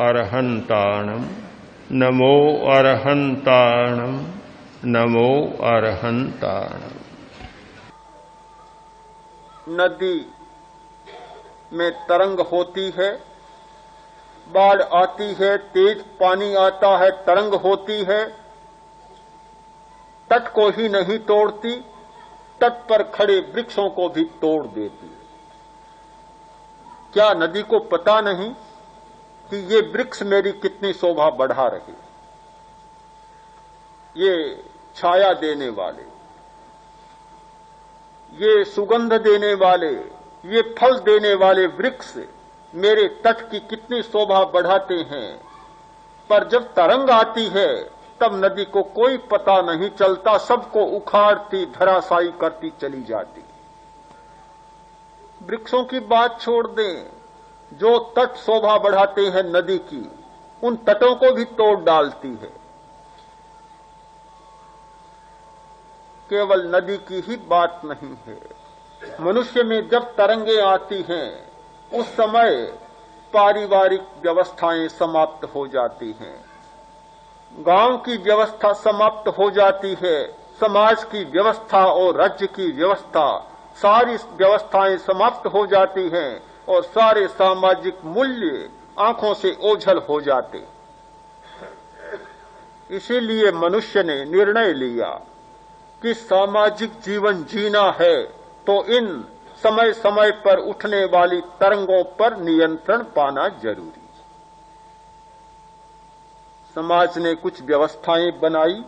अरहन्ताणं नमो अरहन्ताणं नमो अरहन्ताणं। नदी में तरंग होती है, बाढ़ आती है, तेज पानी आता है, तरंग होती है, तट को ही नहीं तोड़ती, तट पर खड़े वृक्षों को भी तोड़ देती है। क्या नदी को पता नहीं कि ये वृक्ष मेरी कितनी शोभा बढ़ा रहे, ये छाया देने वाले, ये सुगंध देने वाले, ये फल देने वाले वृक्ष मेरे तट की कितनी शोभा बढ़ाते हैं। पर जब तरंग आती है तब नदी को कोई पता नहीं चलता, सबको उखाड़ती धराशायी करती चली जाती। वृक्षों की बात छोड़ दें, जो तट शोभा बढ़ाते हैं नदी की, उन तटों को भी तोड़ डालती है। केवल नदी की ही बात नहीं है, मनुष्य में जब तरंगे आती हैं उस समय पारिवारिक व्यवस्थाएं समाप्त हो जाती हैं, गांव की व्यवस्था समाप्त हो जाती है, समाज की व्यवस्था और राज्य की व्यवस्था, सारी व्यवस्थाएं समाप्त हो जाती हैं और सारे सामाजिक मूल्य आंखों से ओझल हो जाते। इसीलिए मनुष्य ने निर्णय लिया कि सामाजिक जीवन जीना है तो इन समय समय पर उठने वाली तरंगों पर नियंत्रण पाना जरूरी। समाज ने कुछ व्यवस्थाएं बनाई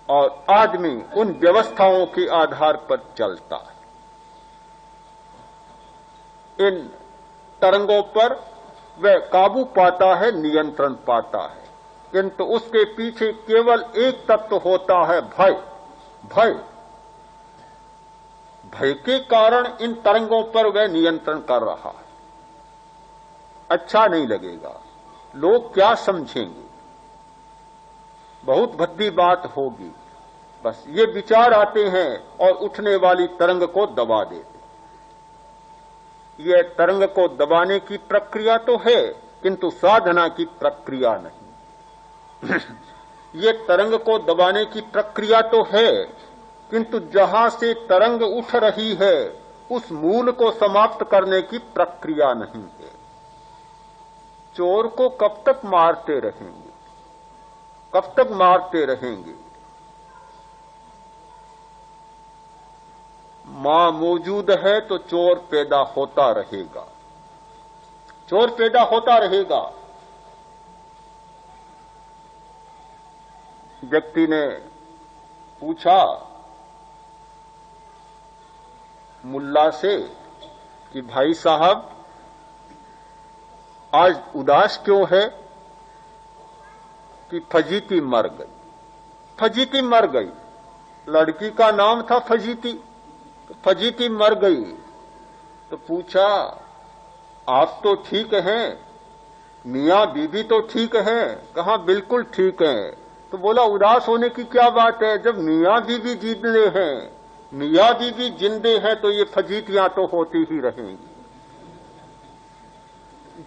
और आदमी उन व्यवस्थाओं के आधार पर चलता है। इन तरंगों पर वह काबू पाता है, नियंत्रण पाता है, किंतु उसके पीछे केवल एक तत्व होता है, भय। भय भय के कारण इन तरंगों पर वह नियंत्रण कर रहा है। अच्छा नहीं लगेगा, लोग क्या समझेंगे, बहुत भद्दी बात होगी, बस ये विचार आते हैं और उठने वाली तरंग को दबा देते। यह तरंग को दबाने की प्रक्रिया तो है, किंतु साधना की प्रक्रिया नहीं। ये तरंग को दबाने की प्रक्रिया तो है, किंतु जहां से तरंग उठ रही है उस मूल को समाप्त करने की प्रक्रिया नहीं है। चोर को कब तक मारते रहेंगे, कब तक मारते रहेंगे? मां मौजूद है तो चोर पैदा होता रहेगा, चोर पैदा होता रहेगा। व्यक्ति ने पूछा मुल्ला से कि भाई साहब आज उदास क्यों है? कि फजीती मर गई। फजीती मर गई, लड़की का नाम था फजीती, तो फजीती मर गई। तो पूछा आप तो ठीक हैं, मियां बीबी तो ठीक हैं? कहा बिल्कुल ठीक हैं। तो बोला उदास होने की क्या बात है, जब मियां बीबी जिंदे हैं, मियां बीबी जिंदे हैं तो ये फजीतियां तो होती ही रहेंगी।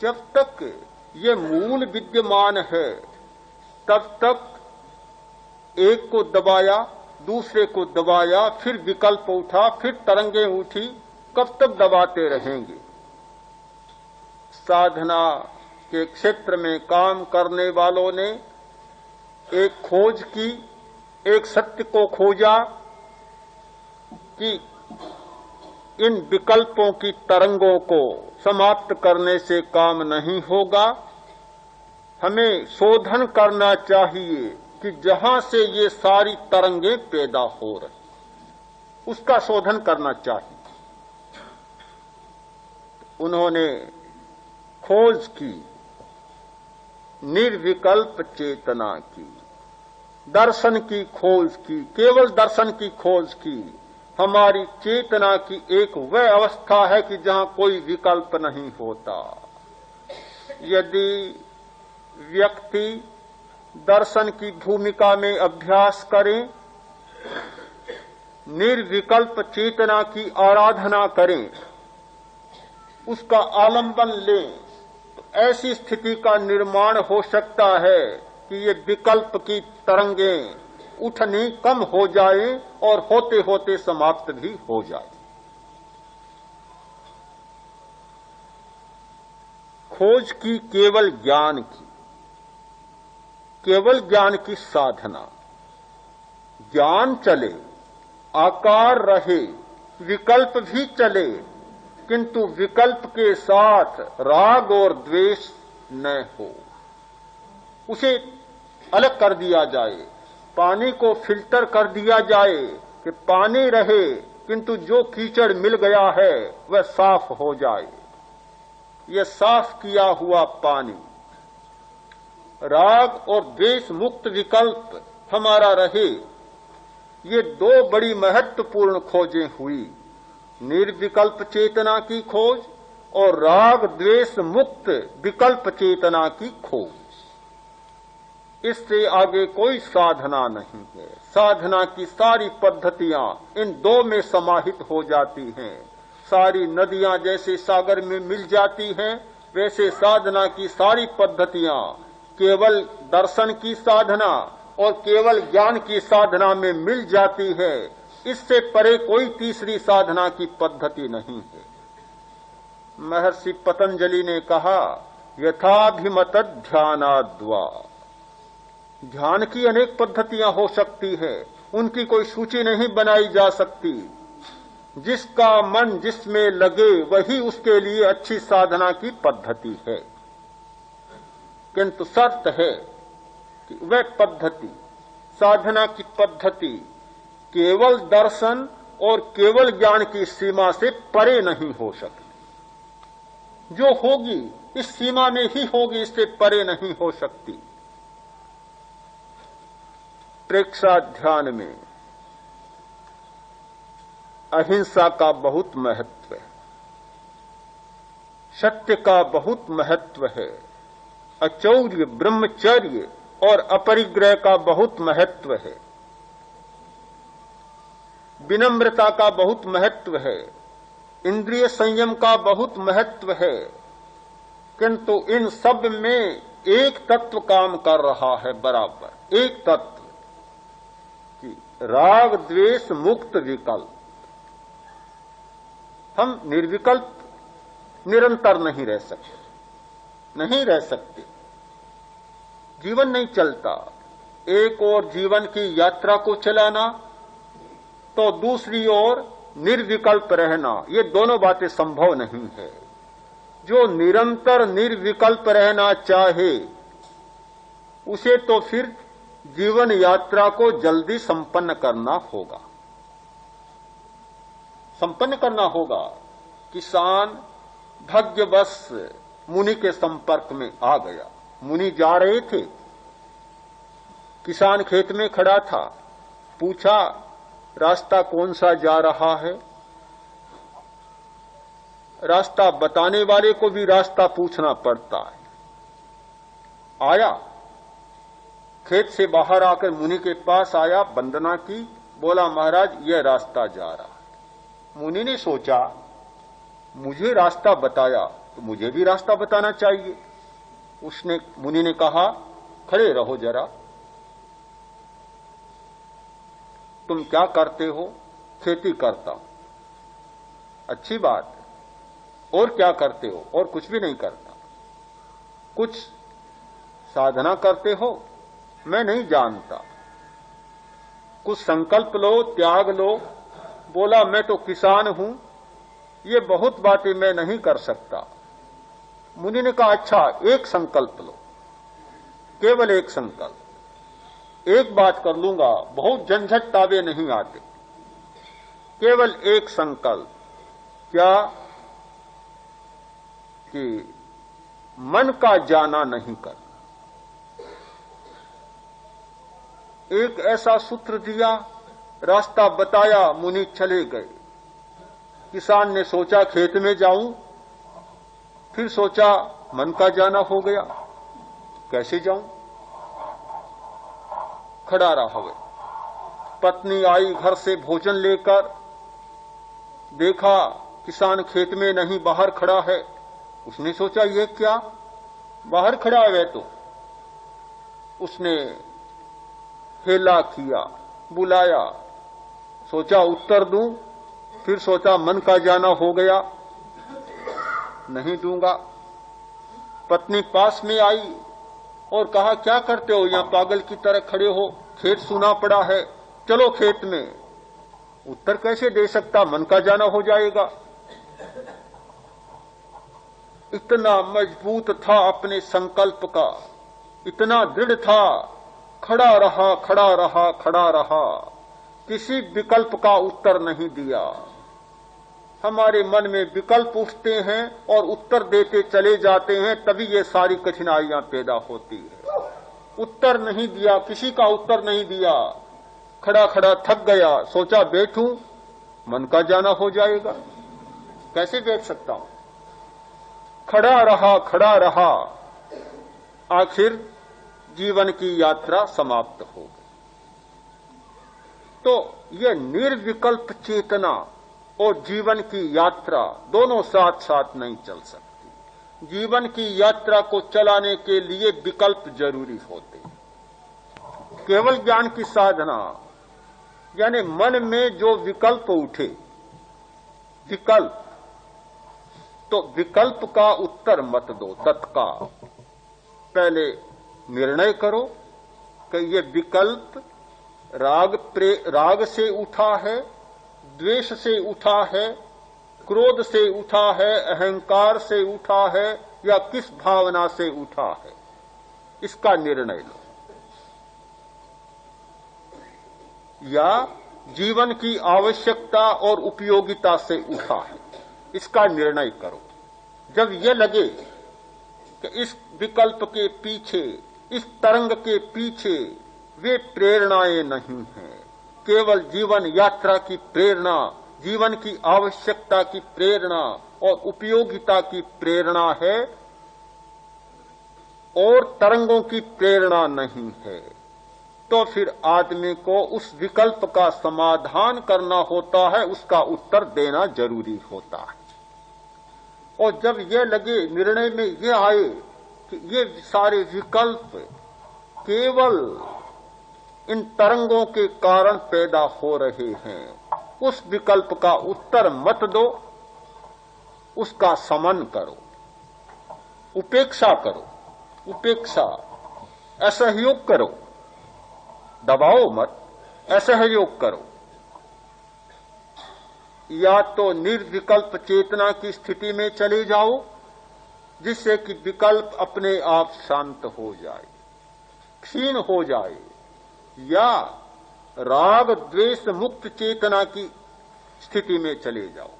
जब तक ये मूल विद्यमान है तब तक एक को दबाया, दूसरे को दबाया, फिर विकल्प उठा, फिर तरंगे उठी, कब तक दबाते रहेंगे? साधना के क्षेत्र में काम करने वालों ने एक खोज की, एक सत्य को खोजा कि इन विकल्पों की तरंगों को समाप्त करने से काम नहीं होगा, हमें शोधन करना चाहिए कि जहां से ये सारी तरंगें पैदा हो रही, उसका शोधन करना चाहिए। उन्होंने खोज की, निर्विकल्प चेतना की, दर्शन की खोज की, केवल दर्शन की खोज की। हमारी चेतना की एक वह अवस्था है कि जहां कोई विकल्प नहीं होता। यदि व्यक्ति दर्शन की भूमिका में अभ्यास करें, निर्विकल्प चेतना की आराधना करें, उसका आलंबन लें, तो ऐसी स्थिति का निर्माण हो सकता है कि ये विकल्प की तरंगें उठनी कम हो जाए और होते होते समाप्त भी हो जाए। खोज की केवल ज्ञान की, केवल ज्ञान की साधना। ज्ञान चले, आकार रहे, विकल्प भी चले, किंतु विकल्प के साथ राग और द्वेष न हो। उसे अलग कर दिया जाए, पानी को फिल्टर कर दिया जाए कि पानी रहे किंतु जो कीचड़ मिल गया है वह साफ हो जाए। यह साफ किया हुआ पानी, राग और द्वेष मुक्त विकल्प हमारा रहे। ये दो बड़ी महत्वपूर्ण खोजें हुई, निर्विकल्प चेतना की खोज और राग द्वेष मुक्त विकल्प चेतना की खोज। इससे आगे कोई साधना नहीं है। साधना की सारी पद्धतियां इन दो में समाहित हो जाती हैं। सारी नदियां जैसे सागर में मिल जाती हैं, वैसे साधना की सारी पद्धतियां केवल दर्शन की साधना और केवल ज्ञान की साधना में मिल जाती है। इससे परे कोई तीसरी साधना की पद्धति नहीं है। महर्षि पतंजलि ने कहा, यथाभिमत ध्यानाद्वा। ध्यान की अनेक पद्धतियां हो सकती है, उनकी कोई सूची नहीं बनाई जा सकती। जिसका मन जिसमें लगे वही उसके लिए अच्छी साधना की पद्धति है। किंतु शर्त है कि वह पद्धति, साधना की पद्धति केवल दर्शन और केवल ज्ञान की सीमा से परे नहीं हो सकती। जो होगी इस सीमा में ही होगी, इससे परे नहीं हो सकती। प्रेक्षा ध्यान में अहिंसा का बहुत महत्व है, सत्य का बहुत महत्व है, अचौर्य, ब्रह्मचर्य और अपरिग्रह का बहुत महत्व है, विनम्रता का बहुत महत्व है, इंद्रिय संयम का बहुत महत्व है। किंतु इन सब में एक तत्व काम कर रहा है बराबर, एक तत्व कि राग द्वेष मुक्त विकल्प। हम निर्विकल्प निरंतर नहीं रह सकते, नहीं रह सकते, जीवन नहीं चलता। एक ओर जीवन की यात्रा को चलाना तो दूसरी ओर निर्विकल्प रहना, ये दोनों बातें संभव नहीं है। जो निरंतर निर्विकल्प रहना चाहे उसे तो फिर जीवन यात्रा को जल्दी संपन्न करना होगा, संपन्न करना होगा। किसान भाग्यवश मुनि के संपर्क में आ गया। मुनि जा रहे थे, किसान खेत में खड़ा था, पूछा रास्ता कौन सा जा रहा है। रास्ता बताने वाले को भी रास्ता पूछना पड़ता है। आया, खेत से बाहर आकर मुनि के पास आया, वंदना की, बोला महाराज यह रास्ता जा रहा है। मुनि ने सोचा मुझे रास्ता बताया तो मुझे भी रास्ता बताना चाहिए। मुनि ने कहा खड़े रहो जरा, तुम क्या करते हो? खेती करता हूं। अच्छी बात है, और क्या करते हो? और कुछ भी नहीं करता। कुछ साधना करते हो? मैं नहीं जानता। कुछ संकल्प लो, त्याग लो। बोला मैं तो किसान हूं, ये बहुत बातें मैं नहीं कर सकता। मुनि ने कहा अच्छा एक संकल्प लो, केवल एक संकल्प, एक बात कर लूंगा, बहुत झंझट तावे नहीं आते। केवल एक संकल्प, क्या कि मन का जाना नहीं करना। एक ऐसा सूत्र दिया, रास्ता बताया, मुनि चले गए। किसान ने सोचा खेत में जाऊं, फिर सोचा मन का जाना हो गया, कैसे जाऊं? खड़ा रहा हुआ। पत्नी आई घर से भोजन लेकर, देखा किसान खेत में नहीं बाहर खड़ा है। उसने सोचा ये क्या, बाहर खड़ा है तो उसने हेला किया, बुलाया, सोचा उत्तर दूं, फिर सोचा मन का जाना हो गया, नहीं दूंगा। पत्नी पास में आई और कहा क्या करते हो, यहां पागल की तरह खड़े हो, खेत सूना पड़ा है, चलो खेत में। उत्तर कैसे दे सकता, मन का जाना हो जाएगा। इतना मजबूत था अपने संकल्प का, इतना दृढ़ था, खड़ा रहा, खड़ा रहा, खड़ा रहा, किसी विकल्प का उत्तर नहीं दिया। हमारे मन में विकल्प उठते हैं और उत्तर देते चले जाते हैं, तभी ये सारी कठिनाइयां पैदा होती है। उत्तर नहीं दिया, किसी का उत्तर नहीं दिया, खड़ा खड़ा थक गया, सोचा बैठूं, मन का जाना हो जाएगा, कैसे बैठ सकता हूं। खड़ा रहा, खड़ा रहा, आखिर जीवन की यात्रा समाप्त हो गई। तो यह निर्विकल्प चेतना और जीवन की यात्रा दोनों साथ साथ नहीं चल सकती। जीवन की यात्रा को चलाने के लिए विकल्प जरूरी होते हैं। केवल ज्ञान की साधना यानी मन में जो विकल्प उठे, विकल्प, तो विकल्प का उत्तर मत दो तत्काल। पहले निर्णय करो कि ये विकल्प राग से उठा है, द्वेष से उठा है, क्रोध से उठा है, अहंकार से उठा है, या किस भावना से उठा है, इसका निर्णय लो। या जीवन की आवश्यकता और उपयोगिता से उठा है, इसका निर्णय करो। जब यह लगे कि इस विकल्प के पीछे, इस तरंग के पीछे वे प्रेरणाएं नहीं हैं, केवल जीवन यात्रा की प्रेरणा, जीवन की आवश्यकता की प्रेरणा और उपयोगिता की प्रेरणा है और तरंगों की प्रेरणा नहीं है, तो फिर आदमी को उस विकल्प का समाधान करना होता है, उसका उत्तर देना जरूरी होता है। और जब यह लगे, निर्णय में यह आए कि ये सारे विकल्प केवल इन तरंगों के कारण पैदा हो रहे हैं, उस विकल्प का उत्तर मत दो, उसका समन करो, उपेक्षा करो, उपेक्षा, असहयोग करो, दबाओ मत, असहयोग करो। या तो निर्विकल्प चेतना की स्थिति में चले जाओ, जिससे कि विकल्प अपने आप शांत हो जाए, क्षीण हो जाए, या राग द्वेष मुक्त चेतना की स्थिति में चले जाओ,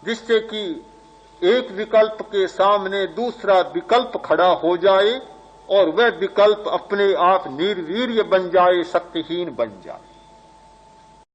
जिससे कि एक विकल्प के सामने दूसरा विकल्प खड़ा हो जाए और वह विकल्प अपने आप निर्वीर्य बन जाए, शक्तिहीन बन जाए।